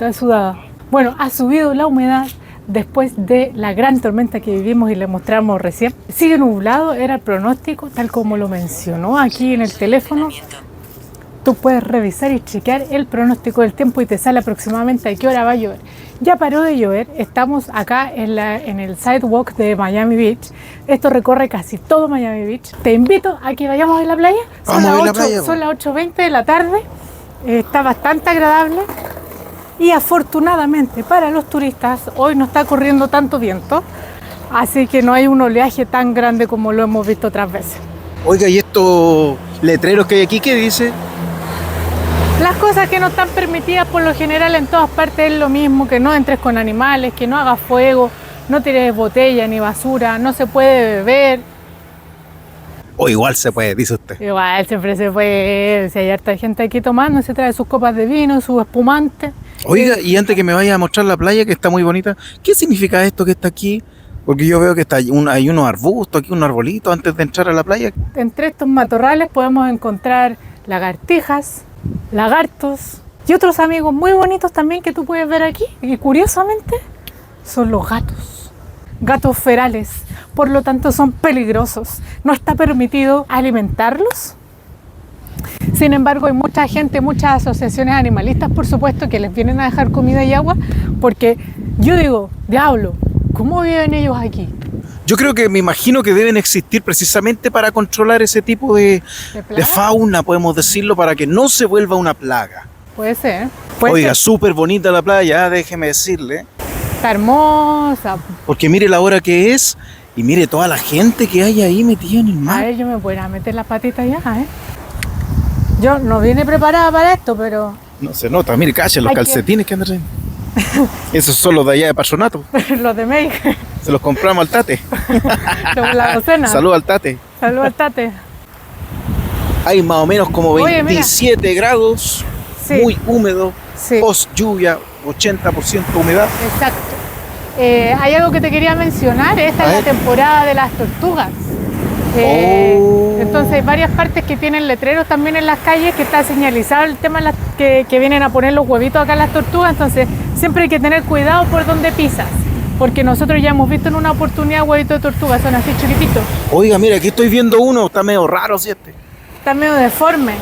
está sudada. Bueno, ha subido la humedad después de la gran tormenta que vivimos y le mostramos recién. Sigue nublado, era el pronóstico, tal como lo mencionó aquí en el teléfono. Tú puedes revisar y chequear el pronóstico del tiempo y te sale aproximadamente a qué hora va a llover. Ya paró de llover, estamos acá en el sidewalk de Miami Beach. Esto recorre casi todo Miami Beach. Te invito a que vayamos a la playa. Son las 8:20 de la tarde. Está bastante agradable. Y afortunadamente para los turistas hoy no está corriendo tanto viento. Así que no hay un oleaje tan grande como lo hemos visto otras veces. Oiga, ¿y estos letreros que hay aquí qué dice? Las cosas que no están permitidas por lo general en todas partes es lo mismo, que no entres con animales, que no hagas fuego, no tires botella ni basura, no se puede beber. O igual se puede, dice usted. Igual siempre se puede, si hay harta gente aquí tomando, se trae sus copas de vino, sus espumantes. Oiga, y antes que me vaya a mostrar la playa, que está muy bonita, ¿qué significa esto que está aquí? Porque yo veo que hay unos arbustos, aquí un arbolito antes de entrar a la playa. Entre estos matorrales podemos encontrar lagartijas, lagartos y otros amigos muy bonitos también que tú puedes ver aquí. Y curiosamente son los gatos, gatos ferales, por lo tanto son peligrosos. No está permitido alimentarlos. Sin embargo, hay mucha gente, muchas asociaciones animalistas, por supuesto, que les vienen a dejar comida y agua, porque yo digo, diablo, ¿cómo viven ellos aquí? Yo creo que me imagino que deben existir precisamente para controlar ese tipo de fauna, podemos decirlo, para que no se vuelva una plaga. Puede ser. Oiga, súper bonita la playa, déjeme decirle. Está hermosa. Porque mire la hora que es y mire toda la gente que hay ahí metida en el mar. A ver, yo me puedo ir a meter las patitas ya, ¿eh? Yo no vine preparada para esto, pero... No se nota, mire, cacha los calcetines que andan ahí. Esos son los de allá de Patronato. Los de México. Se los compramos al Tate. La docena. Salud al Tate. Salud al Tate. Hay más o menos como 27 grados, sí. Muy húmedo, sí. Post lluvia, 80% humedad. Exacto. Hay algo que te quería mencionar, esta es la temporada de las tortugas. Entonces hay varias partes que tienen letreros también en las calles que está señalizado el tema que vienen a poner los huevitos acá en las tortugas, entonces siempre hay que tener cuidado por donde pisas, porque nosotros ya hemos visto en una oportunidad huevitos de tortuga, son así chiquititos. Oiga, mira, aquí estoy viendo uno, está medio raro, ¿sí? Está medio deforme.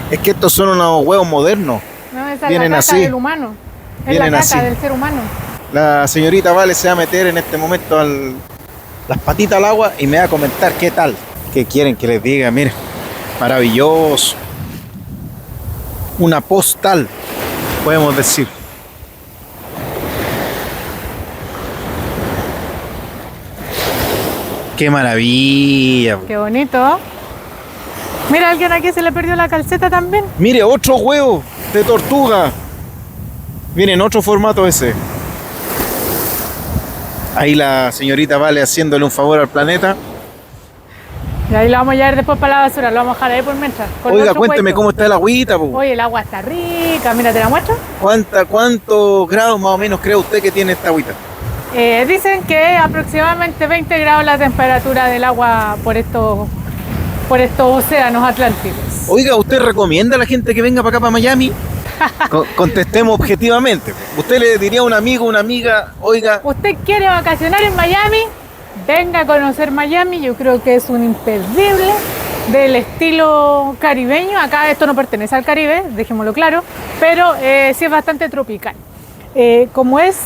Es que estos son unos huevos modernos. No, esa vienen es la caca así. Del humano. Es vienen la caca así. Del ser humano. La señorita Vale se va a meter en este momento las patitas al agua y me va a comentar qué tal. ¿Qué quieren que les diga? Miren, maravilloso. Una postal, podemos decir. ¡Qué maravilla! ¡Qué bonito! Mira, alguien aquí se le perdió la calceta también. Mire, otro huevo de tortuga. Viene en otro formato ese. Ahí la señorita Vale haciéndole un favor al planeta. Y ahí lo vamos a llevar después para la basura, lo vamos a dejar ahí por mientras. Oiga, cuénteme cómo está el agüita, po. Oye, el agua está rica, mira, ¿te la muestro? ¿Cuántos grados más o menos cree usted que tiene esta agüita? Dicen que aproximadamente 20 grados la temperatura del agua por estos océanos atlánticos. Oiga, ¿usted recomienda a la gente que venga para acá, para Miami? Contestemos objetivamente. ¿Usted le diría a un amigo, una amiga, oiga... ¿Usted quiere vacacionar en Miami? Venga a conocer Miami, yo creo que es un imperdible del estilo caribeño. Acá esto no pertenece al Caribe, dejémoslo claro, pero sí es bastante tropical. Como es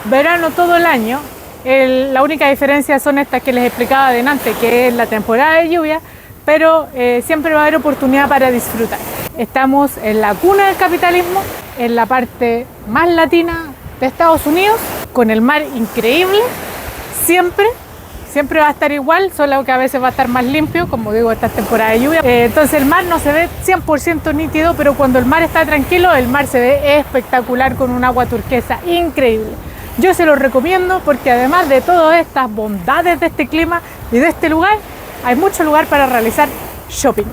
verano todo el año, la única diferencia son estas que les explicaba delante, que es la temporada de lluvia, pero siempre va a haber oportunidad para disfrutar. Estamos en la cuna del capitalismo, en la parte más latina de Estados Unidos, con el mar increíble, siempre va a estar igual, solo que a veces va a estar más limpio, como digo, esta temporada de lluvia. Entonces el mar no se ve 100% nítido, pero cuando el mar está tranquilo, el mar se ve espectacular con un agua turquesa increíble. Yo se lo recomiendo porque además de todas estas bondades de este clima y de este lugar, hay mucho lugar para realizar shopping.